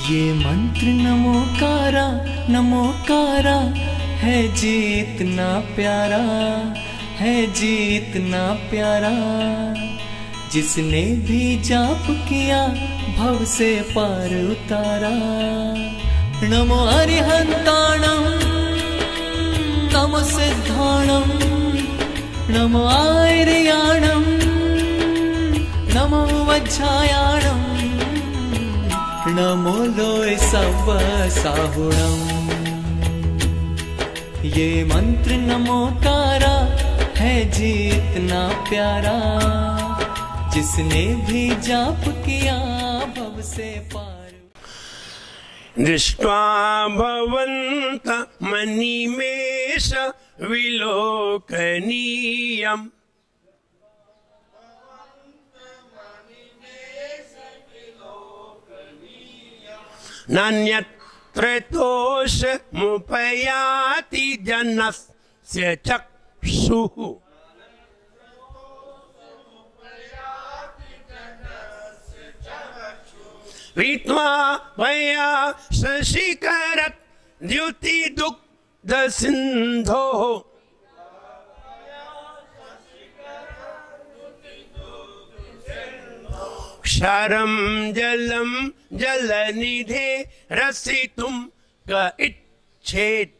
ये मंत्र नमोकारा है जीतना प्यारा, है जीतना प्यारा। जिसने भी जाप किया भव से पार उतारा। नमो अरिहंताणं नमो सिद्धाणं नमो आर्याणं नमो वज्रायाणं नमो लोय सब साहुणम्। ये मंत्र नमोकारा है जीतना प्यारा। जिसने भी जाप किया भव से पार। दृष्ट्वा भवन्त मनिमेष विलोकनीयम् नान्यत्र दोषमुपयाति जनस्य चक्षुः। वीत्वा भया शशिकरत् द्युति दुग्ध सिन्धोः। क्षारं जलं जलनिधे रसितुं क इच्छेत्।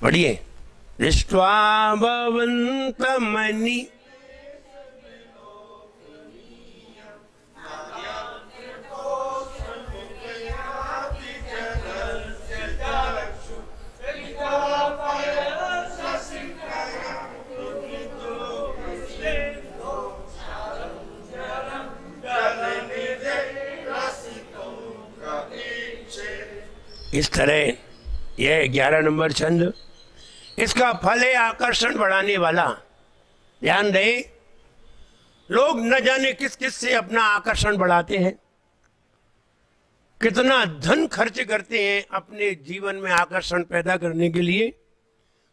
पढ़िए। दृष्ट्वा भवन्त मनि इस तरह यह 11 नंबर छंद, इसका फल है आकर्षण बढ़ाने वाला। ध्यान रहे, लोग न जाने किस किस से अपना आकर्षण बढ़ाते हैं, कितना धन खर्च करते हैं अपने जीवन में आकर्षण पैदा करने के लिए,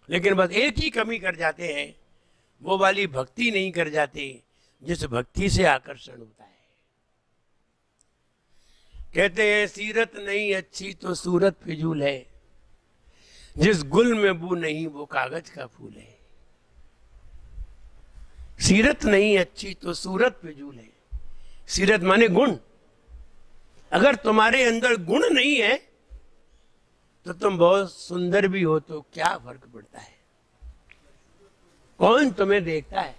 लेकिन बस एक ही कमी कर जाते हैं, वो वाली भक्ति नहीं कर जाते जिस भक्ति से आकर्षण होता है। कहते हैं सीरत नहीं अच्छी तो सूरत फिजूल है, जिस गुल में बू नहीं वो कागज का फूल है। सीरत नहीं अच्छी तो सूरत फिजूल है। सीरत माने गुण। अगर तुम्हारे अंदर गुण नहीं है तो तुम बहुत सुंदर भी हो तो क्या फर्क पड़ता है? कौन तुम्हें देखता है?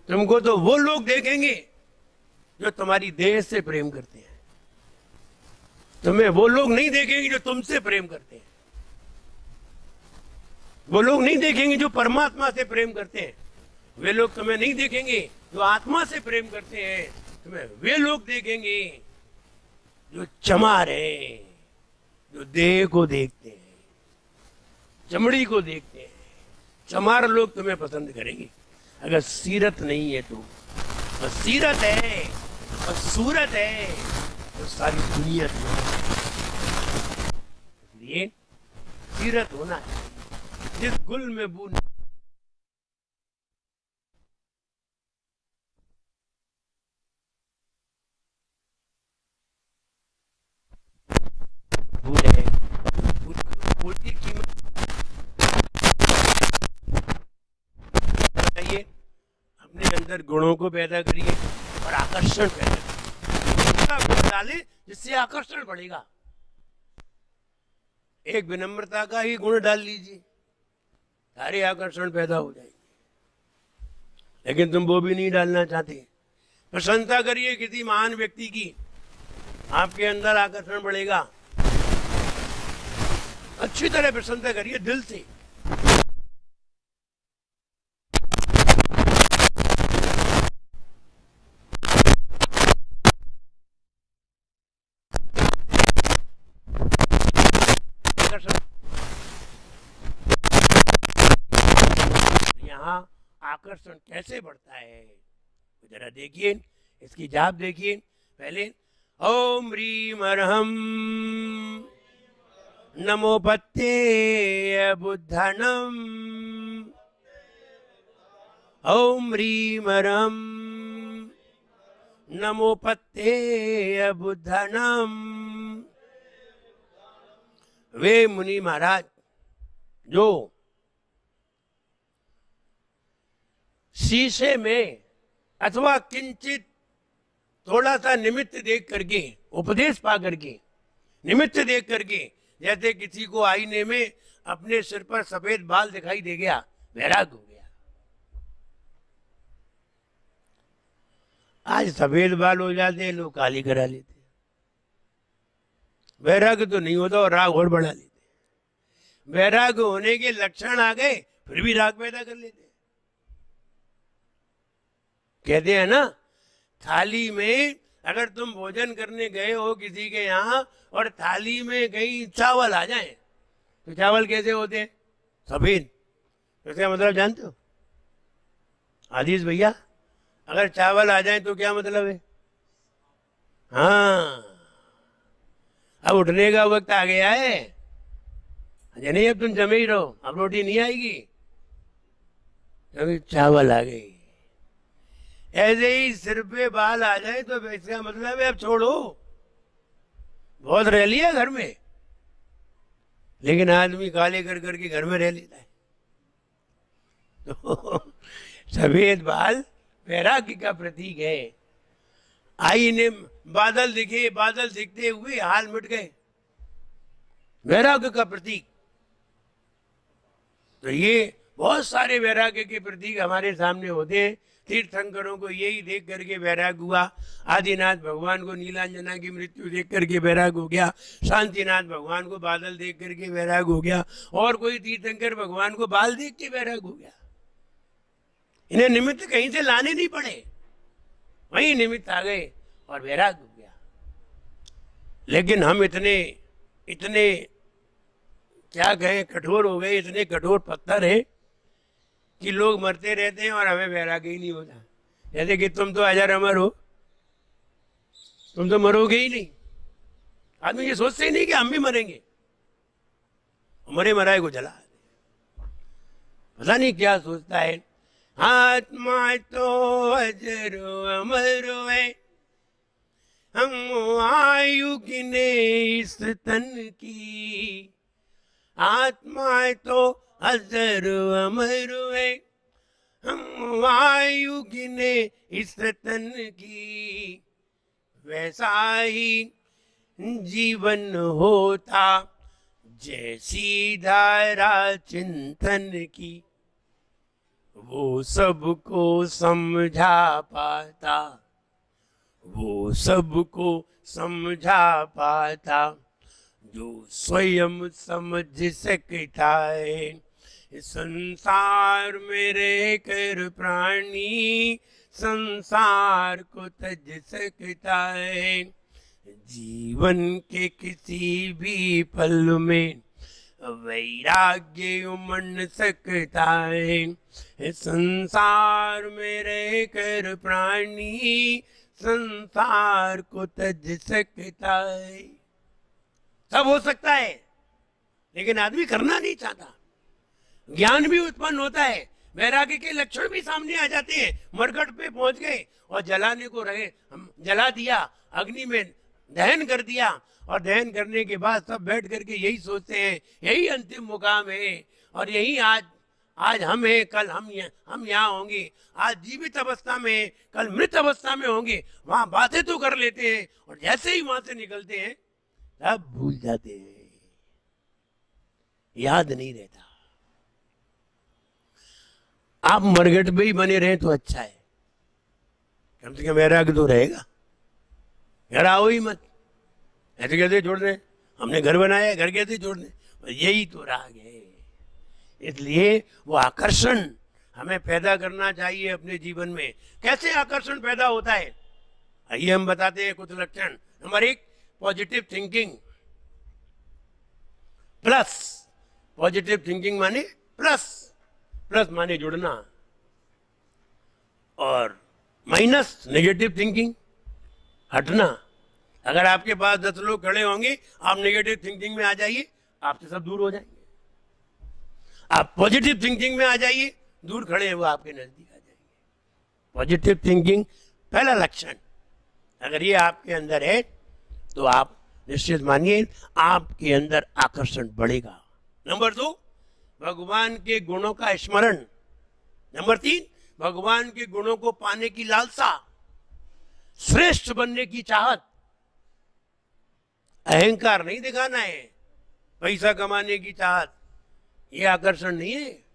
तुमको तो वो लोग देखेंगे जो तुम्हारी देह से प्रेम करते हैं। तुम्हें वो लोग नहीं देखेंगे जो तुमसे प्रेम करते हैं। वो लोग नहीं देखेंगे जो परमात्मा से प्रेम करते हैं। वे लोग तुम्हें नहीं देखेंगे जो आत्मा से प्रेम करते हैं। तुम्हें वे लोग देखेंगे जो चमार हैं, जो देह को देखते हैं, चमड़ी को देखते हैं। चमार लोग तुम्हें पसंद करेंगे। अगर सीरत नहीं है तो बस सीरत है, बस सूरत है तो सारी दुनिया है। इसलिए सीरत होना है। जिस गुल में बू है, फूल की कीमत बताइए। अपने अंदर गुणों को पैदा करिए और आकर्षण पैदा करिए। गुण डाले जिससे आकर्षण बढ़ेगा। एक विनम्रता का ही गुण डाल लीजिए, सारे आकर्षण पैदा हो जाएंगे। लेकिन तुम वो भी नहीं डालना चाहते। प्रशंसा करिए किसी महान व्यक्ति की, आपके अंदर आकर्षण बढ़ेगा। अच्छी तरह प्रशंसा करिए, दिल से। यहाँ आकर्षण कैसे बढ़ता है जरा देखिए, इसकी जाप देखिए। पहले ओम ह्रीम अर्हम नमो पत्ते बुद्धनम ओम ह्रीम रम नमो पत्ते बुद्धनम। वे मुनि महाराज जो शीशे में अथवा किंचित थोड़ा सा निमित्त देख करके, उपदेश पा करके, निमित्त देख करके, जैसे किसी को आईने में अपने सिर पर सफेद बाल दिखाई दे गया, वैराग हो गया। आज सफेद बाल हो जाते हैं, लोग काली करा लेते हैं। वैराग तो नहीं होता और राग और बढ़ा लेते हैं। वैराग होने के लक्षण आ गए फिर भी राग पैदा कर लेते हैं। कहते हैं ना, थाली में अगर तुम भोजन करने गए हो किसी के यहाँ और थाली में कहीं चावल आ जाए तो चावल कैसे होते हैं? सफेद। तो क्या मतलब जानते हो आदिश भैया? अगर चावल आ जाए तो क्या मतलब है? हाँ, अब उठने का वक्त आ गया है। नहीं, अब तुम जमे ही रहो, अब रोटी नहीं आएगी, अभी चावल आ गई। ऐसे ही सिर पे बाल आ जाए तो इसका मतलब है अब छोड़ो, बहुत रह लिया घर में। लेकिन आदमी काले कर करके घर में रह लेता है। तो सफेद बाल वैराग्य का प्रतीक है। आईने बादल दिखे, बादल दिखते हुए हाल मिट गए, वैराग्य का प्रतीक। तो ये बहुत सारे वैराग्य के प्रतीक हमारे सामने होते हैं। तीर्थंकरों को यही देख करके वैराग हुआ। आदिनाथ भगवान को नीलांजना की मृत्यु देख करके वैराग हो गया। शांतिनाथ भगवान को बादल देख करके वैराग हो गया। और कोई तीर्थंकर भगवान को बाल देख के वैराग हो गया। इन्हें निमित्त कहीं से लाने नहीं पड़े, वही निमित्त आ गए और वैराग हो गया। लेकिन हम इतने क्या कहें, कठोर हो गए, इतने कठोर पत्थर है कि लोग मरते रहते हैं और हमें वैराग्य ही नहीं होता। जैसे कि तुम तो अजर अमर हो, तुम तो मरोगे ही नहीं। आदमी ये सोचते ही नहीं कि हम भी मरेंगे, मरे मराए को जला, पता नहीं क्या सोचता है। आत्मा तो अजर अमर है, हम आयु गिने इस तन की। आत्मा तो अजर अमर है, हम आयु गिने इस तन की। वैसा ही जीवन होता जैसी धारा चिंतन की। वो सबको समझा पाता, वो सबको समझा पाता, जो स्वयं समझ सकता है। संसार में रहकर प्राणी संसार को तज सकता है। जीवन के किसी भी पल में वैराग्य उमड़ सकता है। संसार में रहकर प्राणी संसार को तज सकता है। सब हो सकता है, लेकिन आदमी करना नहीं चाहता। ज्ञान भी उत्पन्न होता है, वैराग्य के लक्षण भी सामने आ जाते हैं। मरघट पे पहुंच गए और जलाने को रहे, हम जला दिया, अग्नि में दहन कर दिया, और दहन करने के बाद सब बैठ करके यही सोचते हैं यही अंतिम मुकाम है, और यही आज हम हैं, कल हम यहाँ होंगे। आज जीवित अवस्था में, कल मृत अवस्था में होंगे। वहां बातें तो कर लेते हैं, और जैसे ही वहां से निकलते हैं सब भूल जाते हैं, याद नहीं रहता। आप मरघट पे ही बने रहे तो अच्छा है, कम से कम वैराग्य तो रहेगा। घर आओ ही मत, ऐसे कैसे छोड़ दें? हमने घर बनाया, घर कैसे छोड़ दें? यही तो राग है। इसलिए वो आकर्षण हमें पैदा करना चाहिए अपने जीवन में। कैसे आकर्षण पैदा होता है, आइए हम बताते हैं कुछ लक्षण। Number 1, positive thinking. Plus, positive thinking माने प्लस, प्लस माने जुड़ना, और माइनस नेगेटिव थिंकिंग, हटना। अगर आपके पास 10 लोग खड़े होंगे, आप नेगेटिव थिंकिंग में आ जाइए, आपसे सब दूर हो जाएंगे। आप पॉजिटिव थिंकिंग में आ जाइए, दूर खड़े हैं वो आपके नजदीक आ जाएंगे। पॉजिटिव थिंकिंग पहला लक्षण, अगर ये आपके अंदर है तो आप निश्चित मानिए आपके अंदर आकर्षण बढ़ेगा। नंबर 2, भगवान के गुणों का स्मरण। नंबर 3, भगवान के गुणों को पाने की लालसा, श्रेष्ठ बनने की चाहत। अहंकार नहीं दिखाना है, पैसा कमाने की चाहत, ये आकर्षण नहीं है।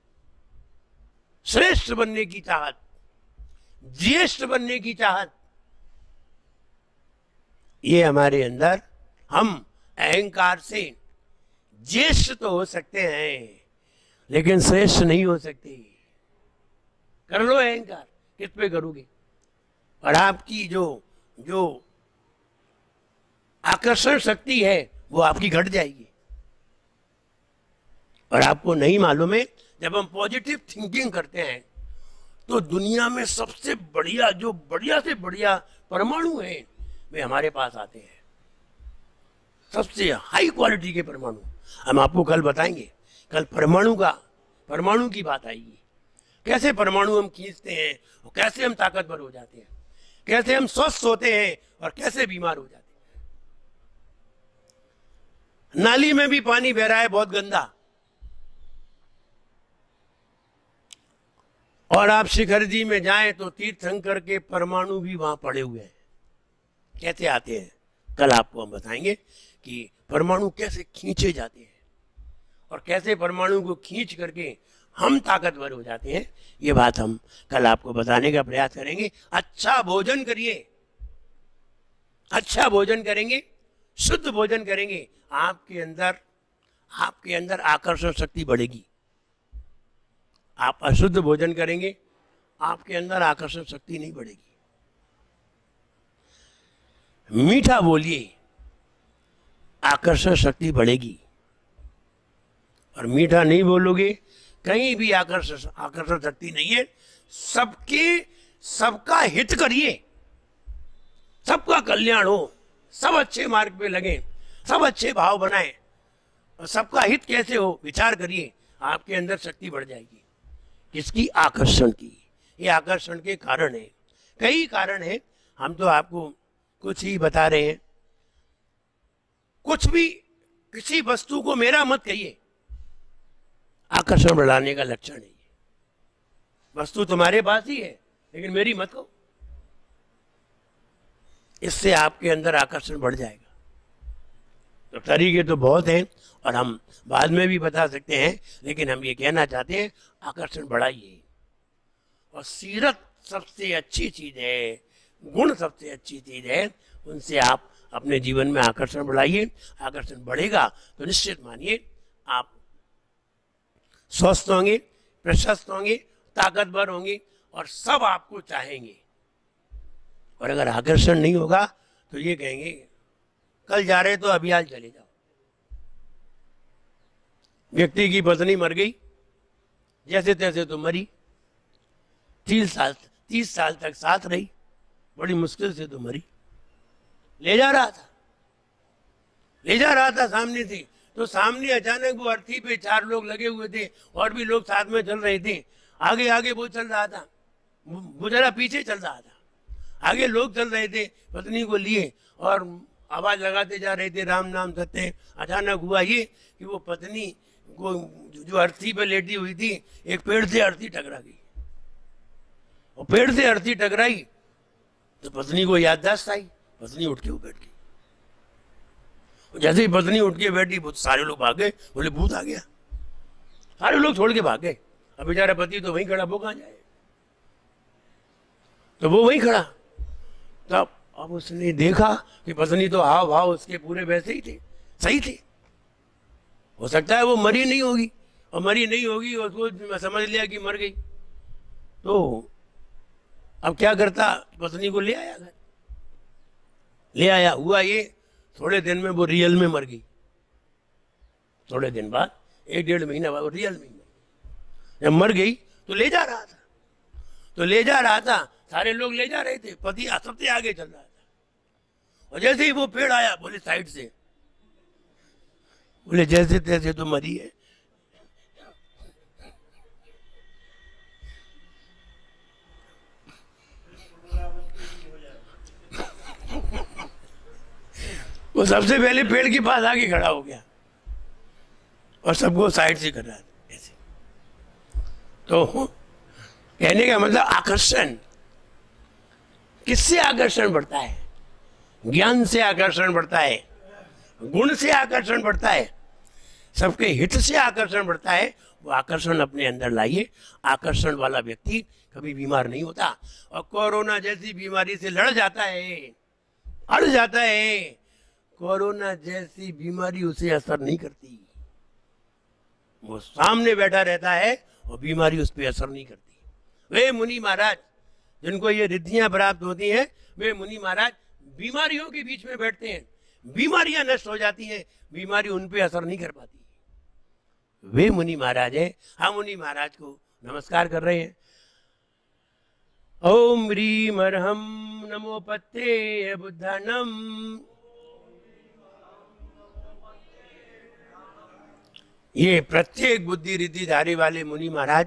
श्रेष्ठ बनने की चाहत, ज्येष्ठ बनने की चाहत, ये हमारे अंदर, हम अहंकार से ज्येष्ठ तो हो सकते हैं लेकिन श्रेष्ठ नहीं हो सकते। कर लो अहंकार, किस पे करोगे? और आपकी जो आकर्षण शक्ति है वो आपकी घट जाएगी। और आपको नहीं मालूम है, जब हम पॉजिटिव थिंकिंग करते हैं तो दुनिया में सबसे बढ़िया, जो बढ़िया से बढ़िया परमाणु हैं वे हमारे पास आते हैं। सबसे हाई क्वालिटी के परमाणु हम आपको कल बताएंगे। कल परमाणु की बात आएगी, कैसे परमाणु हम खींचते हैं और कैसे हम ताकतवर हो जाते हैं, कैसे हम स्वस्थ होते हैं और कैसे बीमार हो जाते हैं। नाली में भी पानी बह रहा है बहुत गंदा, और आप शिखर जी में जाएं तो तीर्थंकर के परमाणु भी वहां पड़े हुए हैं। कैसे आते हैं कल आपको हम बताएंगे कि परमाणु कैसे खींचे जाते हैं और कैसे परमाणु को खींच करके हम ताकतवर हो जाते हैं। ये बात हम कल आपको बताने का प्रयास करेंगे। अच्छा भोजन करिए, अच्छा भोजन करेंगे, शुद्ध भोजन करेंगे, आपके अंदर आकर्षण शक्ति बढ़ेगी। आप अशुद्ध भोजन करेंगे, आपके अंदर आकर्षण शक्ति नहीं बढ़ेगी। मीठा बोलिए, आकर्षण शक्ति बढ़ेगी। और मीठा नहीं बोलोगे, कहीं भी आकर्षण शक्ति नहीं है। सबका हित करिए, सबका कल्याण हो, सब अच्छे मार्ग पे लगे, सब अच्छे भाव बनाए, और सबका हित कैसे हो विचार करिए, आपके अंदर शक्ति बढ़ जाएगी। किसकी? आकर्षण की। ये आकर्षण के कारण है, कई कारण है, हम तो आपको कुछ ही बता रहे हैं। कुछ भी, किसी वस्तु को मेरा मत कहिए, आकर्षण बढ़ाने का लक्षण है। वस्तु तुम्हारे पास ही है लेकिन मेरी मत कहो, इससे आपके अंदर आकर्षण बढ़ जाएगा। तो तरीके तो बहुत हैं और हम बाद में भी बता सकते हैं, लेकिन हम ये कहना चाहते हैं आकर्षण बढ़ाइए। और सीरत सबसे अच्छी चीज है, गुण सबसे अच्छी चीज है, उनसे आप अपने जीवन में आकर्षण बढ़ाइए। आकर्षण बढ़ेगा तो निश्चित मानिए आप स्वस्थ होंगे, प्रशस्त होंगे, ताकतवर होंगे और सब आपको चाहेंगे। और अगर आकर्षण नहीं होगा तो ये कहेंगे कल जा रहे तो अभी आज चले जाओ। व्यक्ति की पत्नी मर गई, जैसे तैसे तो मरी, 30 साल तक साथ रही, बड़ी मुश्किल से तो मरी। ले जा रहा था सामने से, तो सामने अचानक वो अर्थी पे 4 लोग लगे हुए थे और भी लोग साथ में चल रहे थे। आगे वो चल रहा था, वो जरा पीछे चल रहा था, आगे लोग चल रहे थे पत्नी को लिए और आवाज लगाते जा रहे थे राम नाम सत्य। अचानक हुआ ये कि वो पत्नी को जो अर्थी पे लेटी हुई थी, एक पेड़ से अर्थी टकरा गई, और पेड़ से अर्थी टकराई तो पत्नी को याददाश्त आई, पत्नी उठ के बैठ गई। जैसे ही पत्नी उठ के बैठी, सारे लोग भाग गए, बोले भूत आ गया, सारे लोग छोड़ के भाग गए। अब बेचारा पति तो वहीं खड़ा, वो कहाँ जाए? तो वो वहीं खड़ा। तब अब उसने देखा कि पत्नी तो हाव भाव उसके पूरे वैसे ही थे, सही थे। हो सकता है वो मरी नहीं होगी, और मरी नहीं होगी उसको समझ लिया कि मर गई। तो अब क्या करता, पत्नी को ले आया घर, ले आया। हुआ ये थोड़े दिन में वो रियल में मर गई। थोड़े दिन बाद, 1-1.5 महीना बाद वो रियल में जब मर गई तो ले जा रहा था, सारे लोग ले जा रहे थे, पति सबसे आगे चल रहा था। और जैसे ही वो पेड़ आया, बोले साइड से, बोले जैसे तैसे तो मरी है। वो सबसे पहले पेड़ के पास आके खड़ा हो गया और सबको साइड से कर रहा था ऐसे। तो कहने का मतलब आकर्षण, किससे आकर्षण बढ़ता है? ज्ञान से आकर्षण बढ़ता है, गुण से आकर्षण बढ़ता है, सबके हित से आकर्षण बढ़ता है। वो आकर्षण अपने अंदर लाइए। आकर्षण वाला व्यक्ति कभी बीमार नहीं होता और कोरोना जैसी बीमारी से लड़ जाता है, अड़ जाता है। कोरोना जैसी बीमारी उसे असर नहीं करती, वो सामने बैठा रहता है और बीमारी उस पर असर नहीं करती। वे मुनि महाराज जिनको ये रिद्धियां प्राप्त होती हैं, वे मुनि महाराज बीमारियों के बीच में बैठते हैं, बीमारियां नष्ट हो जाती हैं, बीमारी उन पे असर नहीं कर पाती। वे मुनि महाराज हैं। हम मुनि महाराज को नमस्कार कर रहे हैं। ओम ह्रीम अर्हम नमो पत्ते बुद्धानम। ये प्रत्येक बुद्धि रिद्धिधारी वाले मुनि महाराज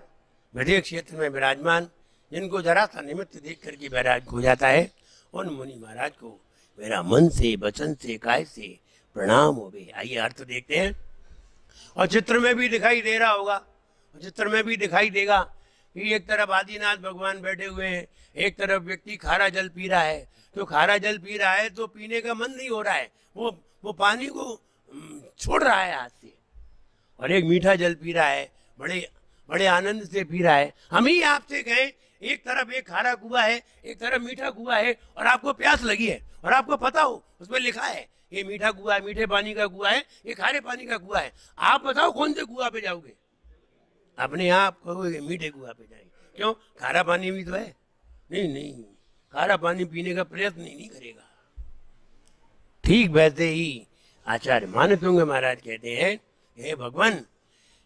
हृदय क्षेत्र में विराजमान, जिनको जरा सा निमित्त देख करके वैराग्य हो जाता है, उन मुनि महाराज को मेरा मन से, वचन से, काय से प्रणाम हो गए। आइए अर्थ देखते हैं। और चित्र में भी दिखाई दे रहा होगा, चित्र में भी दिखाई देगा कि एक तरफ आदिनाथ भगवान बैठे हुए हैं, एक तरफ व्यक्ति खारा जल पी रहा है। तो खारा जल पी रहा है तो पीने का मन नहीं हो रहा है, वो पानी को छोड़ रहा है हाथ से, और एक मीठा जल पी रहा है, बड़े बड़े आनंद से पी रहा है। हम ही आपसे कहें, एक तरफ एक खारा कुआं है, एक तरफ मीठा कुआं है, और आपको प्यास लगी है और आपको पता हो उस पर लिखा है ये मीठा कुआं है, मीठे पानी का कुआं है, ये खारे पानी का कुआं है। आप बताओ कौन से कुआं पे जाओगे? अपने आप कहोगे मीठे कुआं पे जाएंगे। क्यों? खारा पानी भी तो है। नहीं, खारा पानी पीने का प्रयत्न नहीं करेगा। ठीक वैसे ही आचार्य मानतुंग महाराज कहते हैं, हे भगवान,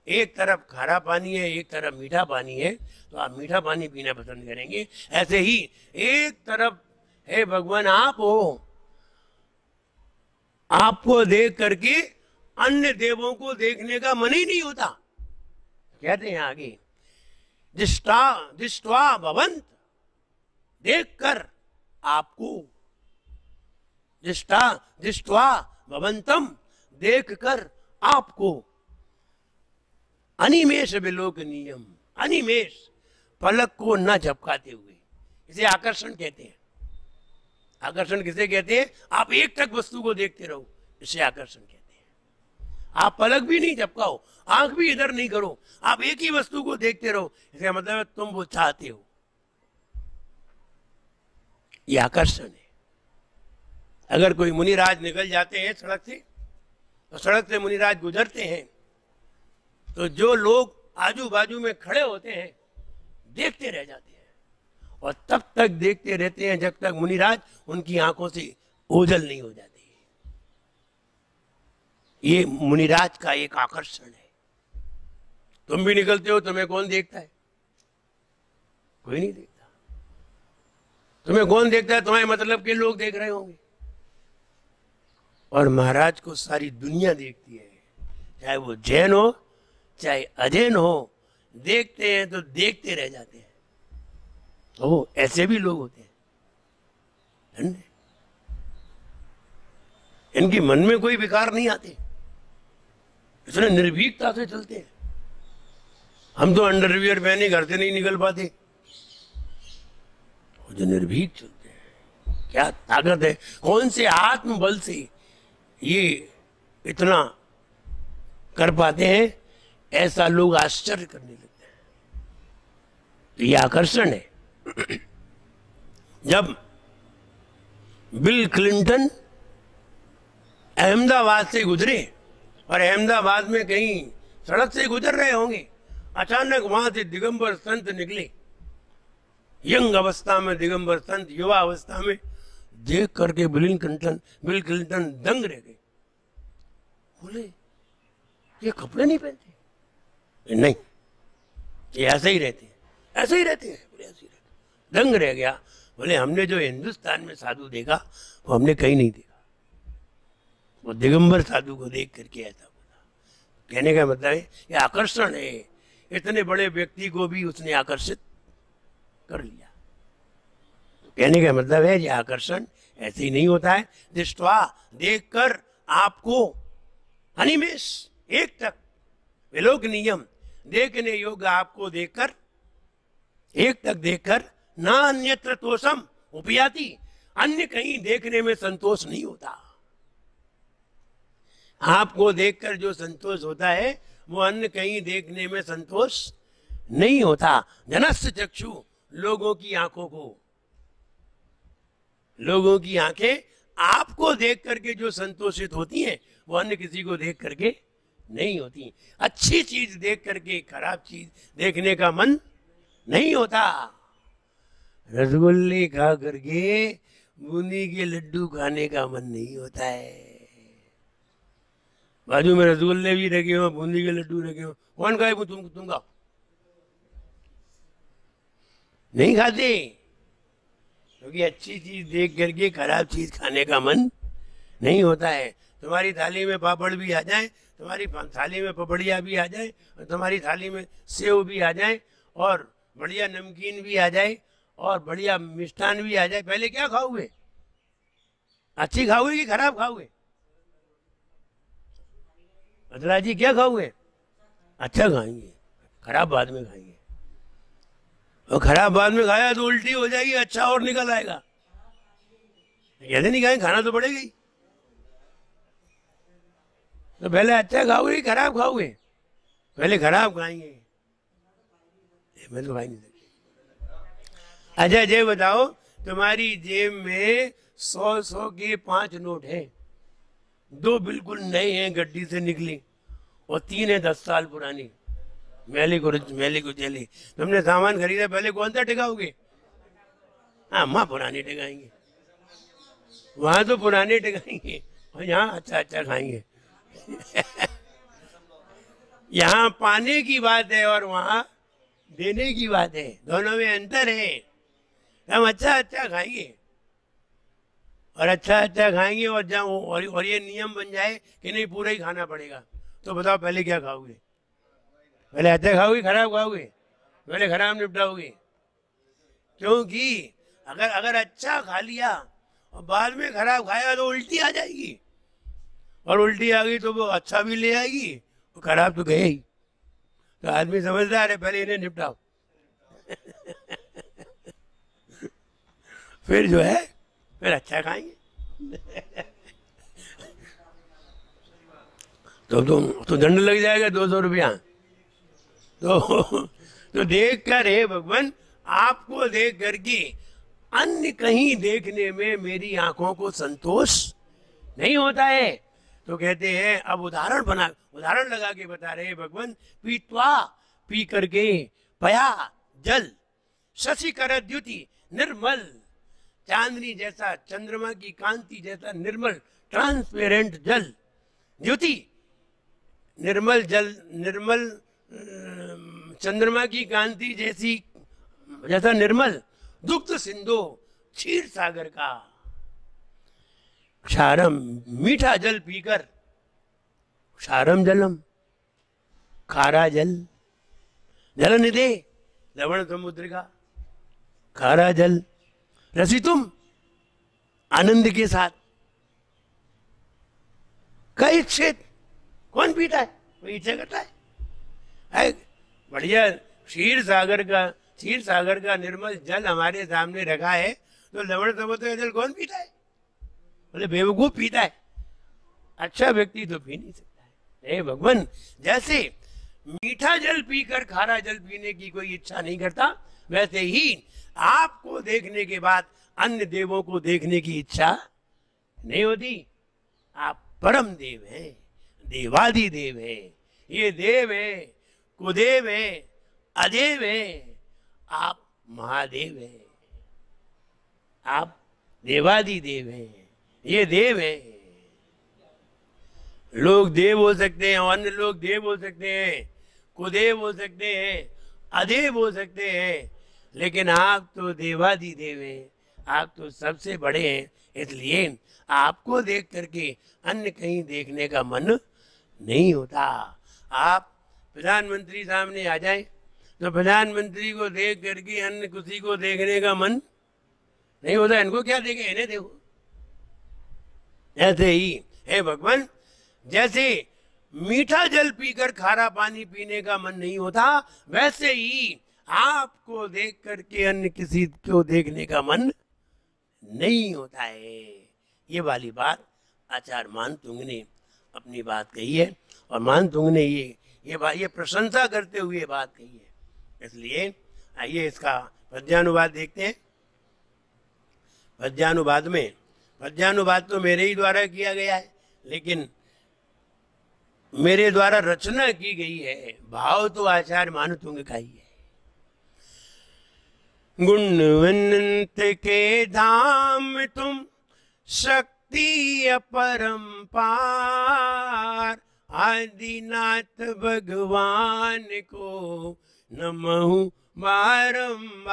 एक तरफ खारा पानी है, एक तरफ मीठा पानी है, तो आप मीठा पानी पीना पसंद करेंगे। ऐसे ही एक तरफ हे भगवान आप हो, आपको देख करके अन्य देवों को देखने का मन ही नहीं होता। कहते हैं आगे, दृष्ट्वा भवंत, देखकर आपको, दृष्ट्वा भवंतम, देखकर आपको, अनिमेष विलोकनीयम, अनिमेष पलक को न झपकाते हुए, इसे आकर्षण कहते हैं। आकर्षण किसे कहते हैं? आप एक टक वस्तु को देखते रहो, इसे आकर्षण कहते हैं। आप पलक भी नहीं झपकाओ, आंख भी इधर नहीं करो, आप एक ही वस्तु को देखते रहो, इसका मतलब तुम वो चाहते हो। ये आकर्षण है। अगर कोई मुनिराज निकल जाते हैं सड़क से, तो सड़क से मुनिराज गुजरते हैं, तो जो लोग आजू बाजू में खड़े होते हैं देखते रह जाते हैं, और तब तक देखते रहते हैं जब तक मुनिराज उनकी आंखों से ओझल नहीं हो जाती। ये मुनिराज का एक आकर्षण है। तुम भी निकलते हो, तुम्हें कौन देखता है? कोई नहीं देखता। तुम्हें कौन देखता है? तुम्हारे मतलब के लोग देख रहे होंगे। और महाराज को सारी दुनिया देखती है, चाहे वो जैन हो चाहे अजैन हो, देखते हैं तो देखते रह जाते हैं। तो ऐसे भी लोग होते हैं, धन्य। इनके मन में कोई विकार नहीं आते, इतने निर्भीकता से चलते हैं। हम तो अंडरवियर पहने घर से नहीं निकल पाते, जो निर्भीक चलते हैं, क्या ताकत है, कौन से आत्मबल से ये इतना कर पाते हैं, ऐसा लोग आश्चर्य करने लगते हैं। तो ये आकर्षण है। जब बिल क्लिंटन अहमदाबाद से गुजरे और अहमदाबाद में कहीं सड़क से गुजर रहे होंगे, अचानक वहां से दिगंबर संत निकले। यंग अवस्था में दिगंबर संत, युवा अवस्था में, देख करके बिल क्लिंटन दंग रह गए। बोले ये कपड़े नहीं पहनते? नहीं, ये ऐसे ही रहते हैं, ऐसे ही रहते हैं, बोले ऐसे ही रहते। दंग रह गया। बोले हमने जो हिंदुस्तान में साधु देखा वो हमने कहीं नहीं देखा। वो दिगंबर साधु को देख करके ऐसा बोला। कहने का मतलब है ये आकर्षण है। इतने बड़े व्यक्ति को भी उसने आकर्षित कर लिया। कहने का मतलब है ये आकर्षण ऐसे ही नहीं होता है। दृष्टवा, देखकर, आपको अनिमेष एक तक विलोक नियम देखने योग्य आपको देखकर एक तक देखकर ना अन्यत्र तोषम उपयाति, अन्य कहीं देखने में संतोष नहीं होता। आपको देखकर जो संतोष होता है वो अन्य कहीं देखने में संतोष नहीं होता। जनस्य चक्षु, लोगों की आंखों को, लोगों की आंखें आपको देख करके जो संतोषित होती हैं वो अन्य किसी को देख करके नहीं होती। अच्छी चीज देख करके खराब चीज देखने का मन नहीं होता। रसगुल्ले खा करके बूंदी के लड्डू खाने का मन नहीं होता है। बाजू में रसगुल्ले भी रखे हो, बूंदी के लड्डू रखे हो, कौन खाए? तुम खाओ। नहीं खाते, क्योंकि अच्छी चीज देख करके खराब चीज खाने का मन नहीं होता है। तुम्हारी थाली में पापड़ भी आ जाए, तुम्हारी थाली में पपड़िया भी आ जाए, और तुम्हारी थाली में सेव भी आ जाए, और बढ़िया नमकीन भी आ जाए, और बढ़िया मिष्ठान भी आ जाए, पहले क्या खाओगे? अच्छी खाओगे कि खराब खाओगे? अतरा जी क्या खाओगे? अच्छा खाएंगे, खराब बाद में खाएंगे। और खराब बाद में खाया तो उल्टी हो जाएगी, अच्छा और निकल आएगा। कहते नहीं खाएंगे, खाना तो पड़ेगा ही। तो पहले अच्छा खाओगे कि खराब खाओगे? पहले खराब खाएंगे। मैं तो खाई नहीं सकती। अच्छा ये बताओ, तुम्हारी जेब में 100 के 5 नोट हैं, 2 बिल्कुल नए हैं गड्डी से निकली, और 3 है 10 साल पुरानी, मैली कुचैली। तुमने सामान खरीदा, पहले कौन सा टिकाओगे? हाँ, माँ पुरानी टिकाएंगे। वहां तो पुराने टिकाएंगे और यहाँ अच्छा अच्छा खाएंगे। यहाँ पाने की बात है और वहां देने की बात है, दोनों में अंतर है। हम अच्छा अच्छा खाएंगे और अच्छा अच्छा खाएंगे, और जब और ये नियम बन जाए कि नहीं पूरा ही खाना पड़ेगा, तो बताओ पहले क्या खाओगे? पहले अच्छा खाओगे खराब खाओगे? पहले खराब निपटाओगे। क्योंकि अगर अच्छा खा लिया और बाद में खराब खाया तो उल्टी आ जाएगी, और उल्टी आ गई तो वो अच्छा भी ले आएगी और खराब तो गए ही। तो आदमी समझदार है, पहले इन्हें निपटाओ। फिर जो है फिर अच्छा खाएंगे। तो दंड लग जाएगा 200 रुपया। तो देख कर हे भगवान, आपको देख करके अन्य कहीं देखने में मेरी आंखों को संतोष नहीं होता है। तो कहते हैं, अब उदाहरण लगा के बता रहे भगवान, पीत्वा, पी करके, पया, जल, शशि कर द्युति, निर्मल, चांदनी जैसा, चंद्रमा की कांति जैसा निर्मल ट्रांसपेरेंट जल, द्युति निर्मल जल, निर्मल चंद्रमा की कांति जैसा निर्मल, दुग्ध सिंधु, क्षीर सागर का, क्षारम, मीठा जल पीकर, क्षारम जलम, खारा जल, जल निधे, लवण समुद्र का खारा जल, रसितुम, आनंद के साथ। कई क्षेत्र कौन पीता है? कोई इच्छा करता है? बढ़िया क्षीर सागर का निर्मल जल हमारे सामने रखा है, तो लवण समुद्र का जल कौन पीता है? बोले बेवकूफ पीता है, अच्छा व्यक्ति तो पी नहीं सकता है। हे भगवान, जैसे मीठा जल पीकर खारा जल पीने की कोई इच्छा नहीं करता, वैसे ही आपको देखने के बाद अन्य देवों को देखने की इच्छा नहीं होती। आप परम देव हैं, देवादि देव हैं। ये देव है, कुदेव है, अदेव है, आप महादेव हैं, आप देवादि देव हैं। ये देव है। लोग देव हो सकते हैं, अन्य लोग देव हो सकते हैं, कुदेव हो सकते हैं, अदेव हो सकते हैं, लेकिन आप तो देवादि देव हैं, आप तो सबसे बड़े हैं। इसलिए आपको देख करके अन्य कहीं देखने का मन नहीं होता। आप प्रधानमंत्री सामने आ जाए तो प्रधानमंत्री को देख करके अन्य किसी को देखने का मन नहीं होता। इनको क्या देखे, इन्हें देखो। ऐसे ही हे भगवान, जैसे मीठा जल पीकर खारा पानी पीने का मन नहीं होता, वैसे ही आपको देख करके अन्य किसी को देखने का मन नहीं होता है। ये वाली बात आचार्य मानतुंग ने अपनी बात कही है, और मानतुंग ने ये प्रशंसा करते हुए बात कही है। इसलिए आइए इसका पद्यानुवाद देखते हैं। पद्यानुवाद तो मेरे ही द्वारा किया गया है, लेकिन मेरे द्वारा रचना की गई है, भाव तो आचार्य मानतुंग का ही है। गुणवंत के धाम तुम शक्ति अपरंपार, आदिनाथ भगवान को नमहु बारंबार।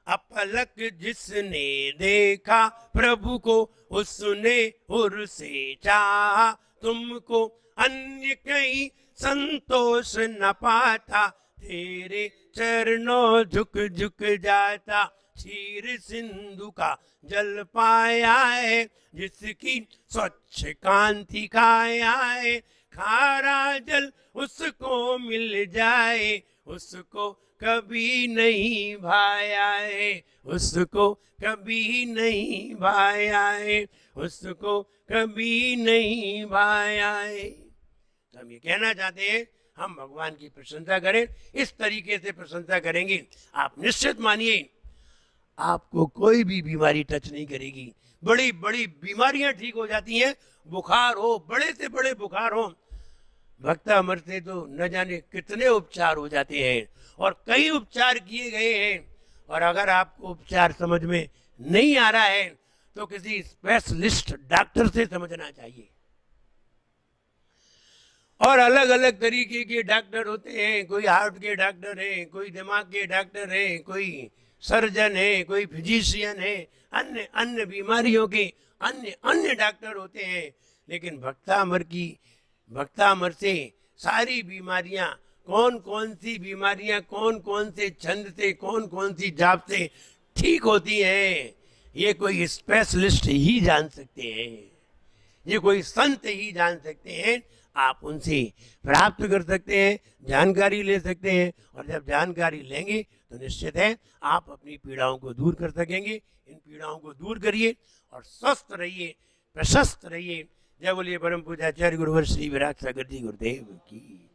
अपलक जिसने देखा प्रभु को, उसने उर से चाहा तुमको, अन्य कहीं संतोष न पाता, तेरे चरणों झुक झुक जाता। क्षीर सिंधु का जल पाया है, जिसकी स्वच्छ कांति काया है, खारा जल उसको मिल जाए, उसको कभी नहीं भाया है, उसको कभी नहीं भाया है, उसको कभी नहीं भाया है। तो हम ये कहना चाहते हैं, हम भगवान की प्रशंसा करें, इस तरीके से प्रशंसा करेंगे, आप निश्चित मानिए आपको कोई भी बीमारी टच नहीं करेगी। बड़ी बड़ी बीमारियां ठीक हो जाती हैं, बुखार हो, बड़े से बड़े बुखार हो, भक्तामर से तो न जाने कितने उपचार हो जाते हैं, और कई उपचार किए गए हैं। और अगर आपको उपचार समझ में नहीं आ रहा है तो किसी स्पेशलिस्ट डॉक्टर से समझना चाहिए। और अलग अलग तरीके के डॉक्टर होते हैं, कोई हार्ट के डॉक्टर हैं, कोई दिमाग के डॉक्टर हैं, कोई सर्जन है, कोई फिजिशियन है, अन्य अन्य बीमारियों के अन्य अन्य डॉक्टर होते हैं। लेकिन भक्तामर से सारी बीमारियां, कौन कौन सी बीमारियां कौन कौन से छंद से, कौन कौन सी जाप से ठीक होती हैं, ये कोई स्पेशलिस्ट ही जान सकते हैं, ये कोई संत ही जान सकते हैं। आप उनसे प्राप्त कर सकते हैं, जानकारी ले सकते हैं, और जब जानकारी लेंगे तो निश्चित है आप अपनी पीड़ाओं को दूर कर सकेंगे। इन पीड़ाओं को दूर करिए और स्वस्थ रहिए, प्रशस्त रहिए। जय बोलिए परम पूज्याचार्य गुरुवर श्री विराट सागर जी गुरुदेव की।